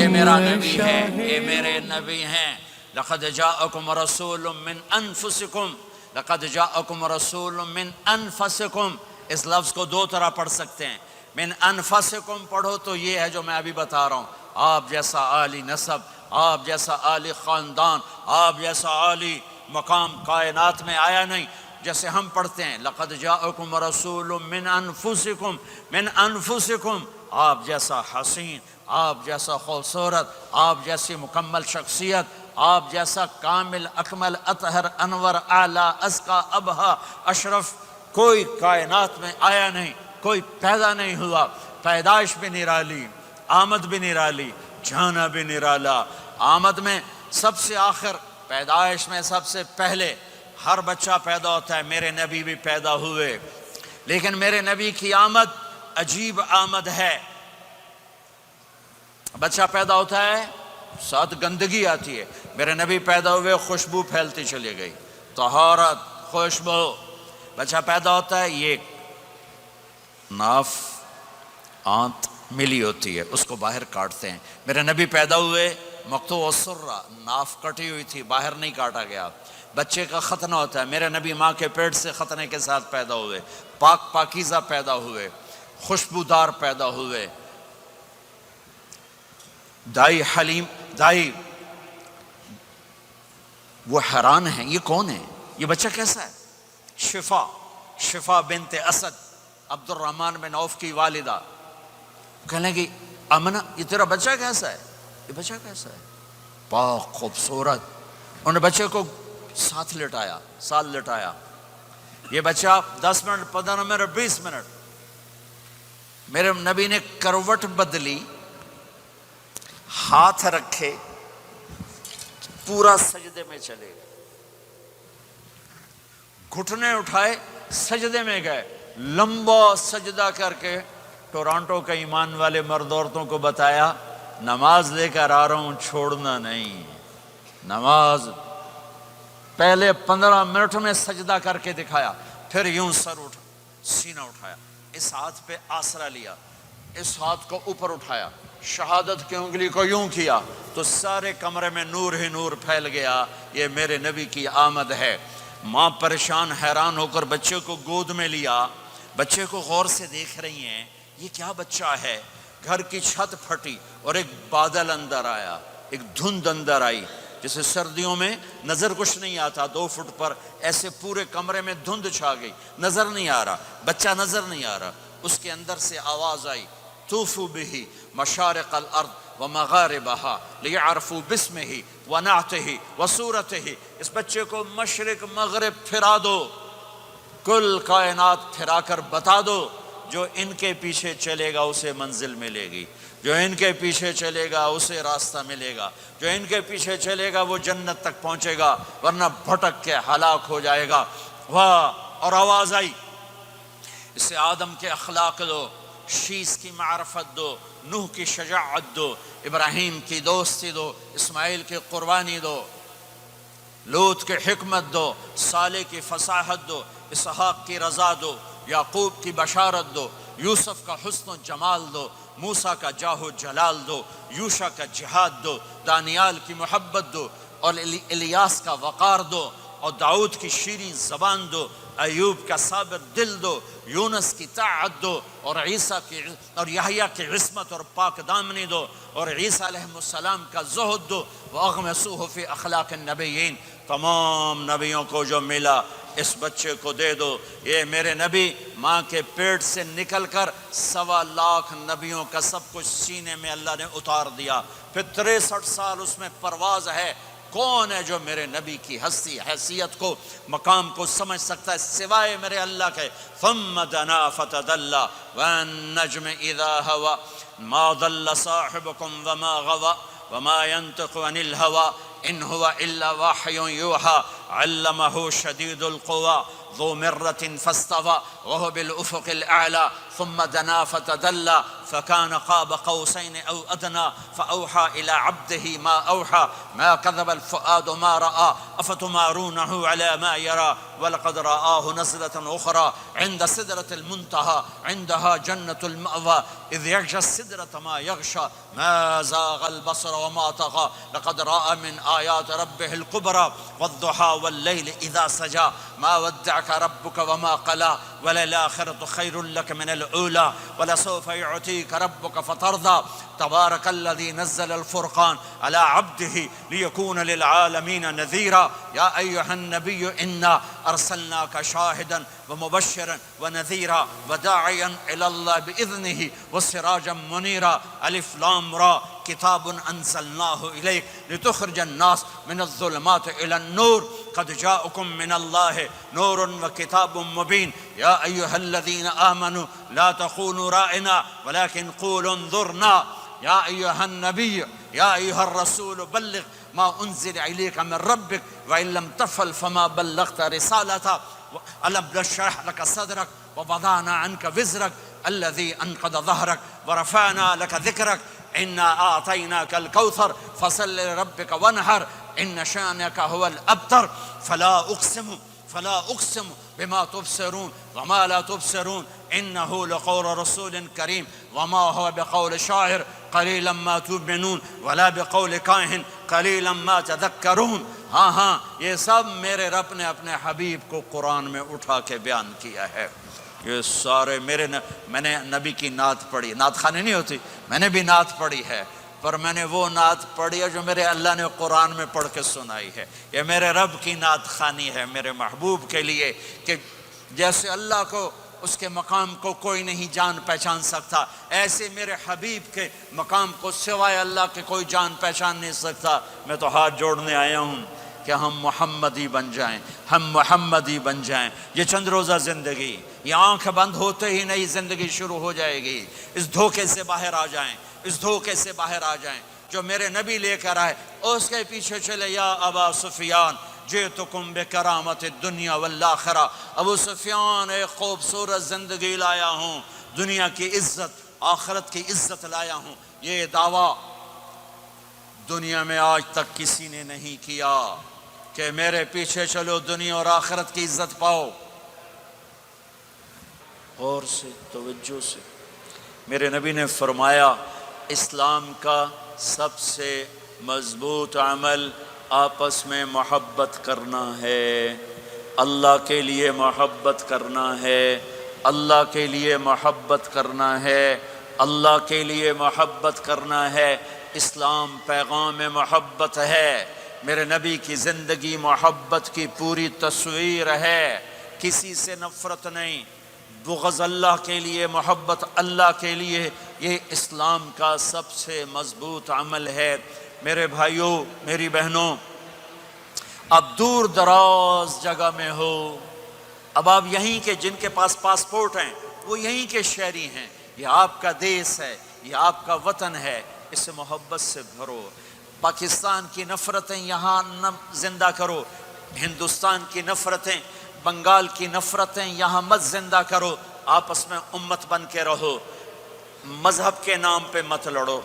یہ میرا نبی ہے، یہ میرے نبی ہیں۔ لقد جاءکم رسول من انفسکم، لقد جاءکم رسول من انفسکم، اس لفظ کو دو طرح پڑھ سکتے ہیں۔ من انفسکم پڑھو تو یہ ہے جو میں ابھی بتا رہا ہوں، آپ جیسا عالی نسب، آپ جیسا عالی خاندان، آپ جیسا عالی مقام کائنات میں آیا نہیں۔ جیسے ہم پڑھتے ہیں لقد جاءکم رسول من انفسکم، من انفسکم، آپ جیسا حسین، آپ جیسا خوبصورت، آپ جیسی مکمل شخصیت، آپ جیسا کامل اکمل اطہر انور اعلیٰ ازکیٰ ابہا اشرف کوئی کائنات میں آیا نہیں، کوئی پیدا نہیں ہوا۔ پیدائش بھی نرالی، آمد بھی نرالی، جانا بھی نرالا۔ آمد میں سب سے آخر، پیدائش میں سب سے پہلے۔ ہر بچہ پیدا ہوتا ہے، میرے نبی بھی پیدا ہوئے، لیکن میرے نبی کی آمد عجیب آمد ہے۔ بچہ پیدا ہوتا ہے، ساتھ گندگی آتی ہے، میرے نبی پیدا ہوئے، خوشبو پھیلتی چلی گئی، طہارت، خوشبو۔ بچہ پیدا ہوتا ہے، یہ ناف آنت ملی ہوتی ہے، اس کو باہر کاٹتے ہیں۔ میرے نبی پیدا ہوئے، مقطوع السرہ، ناف کٹی ہوئی تھی، باہر نہیں کاٹا گیا۔ بچے کا ختنہ ہوتا ہے، میرے نبی ماں کے پیٹ سے ختنے کے ساتھ پیدا ہوئے، پاک پاکیزہ پیدا ہوئے، خوشبودار پیدا ہوئے۔ دائی حلیم، دائی وہ حیران ہیں، یہ کون ہے، یہ بچہ کیسا ہے؟ شفا بنت اسد، عبد الرحمن بن عوف کی والدہ، کہنے لگی آمنہ یہ تیرا بچہ کیسا ہے، یہ بچہ کیسا ہے؟ پاک خوبصورت۔ انہوں نے بچے کو ساتھ لٹایا، یہ بچہ 10 منٹ 15 منٹ 20 منٹ، میرے نبی نے کروٹ بدلی، ہاتھ رکھے، پورا سجدے میں چلے گئے، گھٹنے اٹھائے، سجدے میں گئے، لمبا سجدہ کر کے ٹورانٹو کے ایمان والے مرد عورتوں کو بتایا نماز لے کر آ رہا ہوں، چھوڑنا نہیں۔ نماز پہلے 15 منٹ میں سجدہ کر کے دکھایا، پھر یوں سینہ اٹھایا، اس ہاتھ پہ آسرا لیا، اس ہاتھ کو اوپر اٹھایا، شہادت کی انگلی کو یوں کیا تو سارے کمرے میں نور ہی نور پھیل گیا۔ یہ میرے نبی کی آمد ہے۔ ماں پریشان حیران ہو کر بچے کو گود میں لیا، بچے کو غور سے دیکھ رہی ہیں، یہ کیا بچہ ہے؟ گھر کی چھت پھٹی اور ایک بادل اندر آیا، ایک دھند اندر آئی، جیسے سردیوں میں نظر کچھ نہیں آتا، 2 فٹ پر ایسے پورے کمرے میں دھند چھا گئی، نظر نہیں آ رہا، بچہ نظر نہیں آ رہا۔ اس کے اندر سے آواز آئی طوفوا به مشارق الارض ومغاربها لیعرفوا باسمه ونعته وصورته۔ اس بچے کو مشرق مغرب پھرا دو، کل کائنات پھرا کر بتا دو، جو ان کے پیچھے چلے گا اسے منزل ملے گی، جو ان کے پیچھے چلے گا اسے راستہ ملے گا، جو ان کے پیچھے چلے گا وہ جنت تک پہنچے گا، ورنہ بھٹک کے ہلاک ہو جائے گا۔ واہ! اور آواز آئی، اسے آدم کے اخلاق دو، شیس کی معرفت دو، نوح کی شجاعت دو، ابراہیم کی دوستی دو، اسماعیل کی قربانی دو، لوط کی حکمت دو، صالح کی فصاحت دو، اسحاق کی رضا دو، یعقوب کی بشارت دو، یوسف کا حسن و جمال دو، موسیٰ کا جاہ و جلال دو، یوشع کا جہاد دو، دانیال کی محبت دو، اور الیاس کا وقار دو، اور داؤد کی شیریں زبان دو، ایوب کا صابر دل دو، یونس کی طاعت دو، اور عیسیٰ کی اور یحییٰ کی عصمت اور پاک دامنی دو، اور عیسیٰ علیہ السلام کا زہد دو، وَأَغْمِسُوهُ فِي أَخْلَاقِ النَّبِيِّينَ۔ تمام نبیوں کو جو ملا اس بچے کو دے دو۔ یہ میرے نبی ماں کے پیٹ سے نکل کر 1.25 لاکھ نبیوں کا سب کچھ سینے میں اللہ نے اتار دیا، پھر 63 سال اس میں پرواز ہے۔ کون ہے جو میرے نبی کی ہستی حیثیت کو مقام کو سمجھ سکتا ہے سوائے میرے اللہ کے؟ ثم دنا فتدلى والنجم اذا هوى ما ضل صاحبكم وما غوى وما ينطق عن الهوى ان هو الا وحی یوحى علمه شدید القوى ذو مرة فاستوى وهو بالأفق الأعلى ثم دنا فتدلى فكان قاب قوسين أو أدنى فأوحى إلى عبده ما أوحى ما كذب الفؤاد ما رأى أفتمارونه على ما يرى ولقد رآه نزلة أخرى عند سدرة المنتهى عندها جنة المأوى إذ يغشى السدرة ما يغشى ما زاغ البصر وما طغى لقد رأى من آيات ربه الكبرى والضحى والليل إذا سجى ما ودعك ربك وما قلى وللآخرة خير لك من الأولى ولسوف يعطيك ربك فترضى تبارك الذي نزل الفرقان على عبده ليكون للعالمين نذيرا يا أيها النبي إنا أرسلناك شاهدا ومبشرا ونذيرا وداعيا إلى الله بإذنه وسراجا منيرا ألف لام را كتاب أنزلناه إليك لتخرج الناس من الظلمات إلى النور قد جاءكم من الله نور وكتاب مبين يا أيها الذين آمنوا لا تقولوا رائنا ولكن قولوا انظرنا يا أيها النبي يا أيها الرسول بلغ ما أنزل إليك من ربك وإن لم تفعل فما بلغت رسالته ألم نشرح لك صدرك ووضعنا عنك وزرك الذي أنقض ظهرك ورفعنا لك ذكرك إنا أعطيناك الكوثر فصل لربك وانحر إن شانك هو الأبتر فلا أقسم بما تبصرون وما لا تبصرون إنه لقول رسول كريم وما هو بقول شاعر قليلا ما تؤمنون ولا بقول کاہن قلیلا ما تذکرون. ہاں یہ سب میرے رب نے اپنے حبیب کو قرآن میں اٹھا کے بیان کیا ہے. یہ سارے میں نے نبی کی نعت پڑھی. نعت خوانی نہیں ہوتی, میں نے بھی نعت پڑھی ہے, پر میں نے وہ نعت پڑھی ہے جو میرے اللہ نے قرآن میں پڑھ کے سنائی ہے. یہ میرے رب کی نعت خوانی ہے میرے محبوب کے لیے, کہ جیسے اللہ کو اس کے مقام کو کوئی نہیں جان پہچان سکتا, ایسے میرے حبیب کے مقام کو سوائے اللہ کے کوئی جان پہچان نہیں سکتا. میں تو ہاتھ جوڑنے آیا ہوں کہ ہم محمدی بن جائیں, ہم محمدی بن جائیں. یہ چند روزہ زندگی, یہ آنکھ بند ہوتے ہی نئی زندگی شروع ہو جائے گی. اس دھوکے سے باہر آ جائیں, اس دھوکے سے باہر آ جائیں جو میرے نبی لے کر آئے, اس کے پیچھے چلے. یا ابا سفیان جئتکم بکرامت الدنیا والآخرہ, ابو سفیان ایک خوبصورت زندگی لایا ہوں, دنیا کی عزت آخرت کی عزت لایا ہوں. یہ دعویٰ دنیا میں آج تک کسی نے نہیں کیا کہ میرے پیچھے چلو دنیا اور آخرت کی عزت پاؤ. غور سے توجہ سے میرے نبی نے فرمایا اسلام کا سب سے مضبوط عمل آپس میں محبت کرنا ہے, اللہ کے لیے محبت کرنا ہے, اللہ کے لیے محبت کرنا ہے, اللہ کے لیے محبت کرنا ہے. اسلام پیغام محبت ہے. میرے نبی کی زندگی محبت کی پوری تصویر ہے, کسی سے نفرت نہیں, بغض اللہ کے لیے, محبت اللہ کے لیے. یہ اسلام کا سب سے مضبوط عمل ہے. میرے بھائیوں میری بہنوں, اب دور دراز جگہ میں ہو, اب آپ یہیں کے جن کے پاس پاسپورٹ ہیں وہ یہیں کے شہری ہیں, یہ آپ کا دیس ہے, یہ آپ کا وطن ہے, اسے محبت سے بھرو. پاکستان کی نفرتیں یہاں نہ زندہ کرو, ہندوستان کی نفرتیں, بنگال کی نفرتیں یہاں مت زندہ کرو. آپس میں امت بن کے رہو, مذہب کے نام پہ مت لڑو.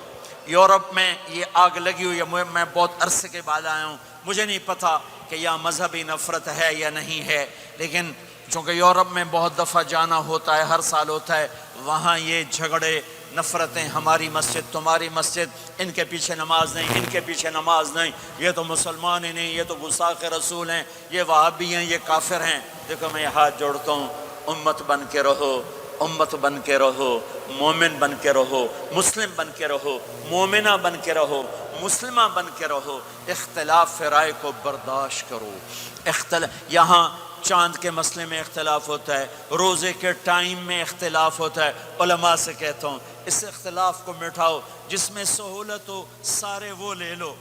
یورپ میں یہ آگ لگی ہوئی ہے, میں بہت عرصے کے بعد آیا ہوں, مجھے نہیں پتا کہ یہ مذہبی نفرت ہے یا نہیں ہے, لیکن چونکہ یورپ میں بہت دفعہ جانا ہوتا ہے, ہر سال ہوتا ہے, وہاں یہ جھگڑے نفرتیں, ہماری مسجد تمہاری مسجد, ان کے پیچھے نماز نہیں, ان کے پیچھے نماز نہیں, یہ تو مسلمان ہی نہیں, یہ تو گستاخ رسول ہیں, یہ وہابی ہیں, یہ کافر ہیں. دیکھو میں یہ ہاتھ جوڑتا ہوں, امت بن کے رہو, امت بن کے رہو, مومن بن کے رہو, مسلم بن کے رہو, مومنہ بن کے رہو, مسلمہ بن کے رہو. اختلاف رائے کو برداشت کرو. یہاں چاند کے مسئلے میں اختلاف ہوتا ہے, روزے کے ٹائم میں اختلاف ہوتا ہے. علماء سے کہتا ہوں اس اختلاف کو مٹھاؤ, جس میں سہولت ہو سارے وہ لے لو,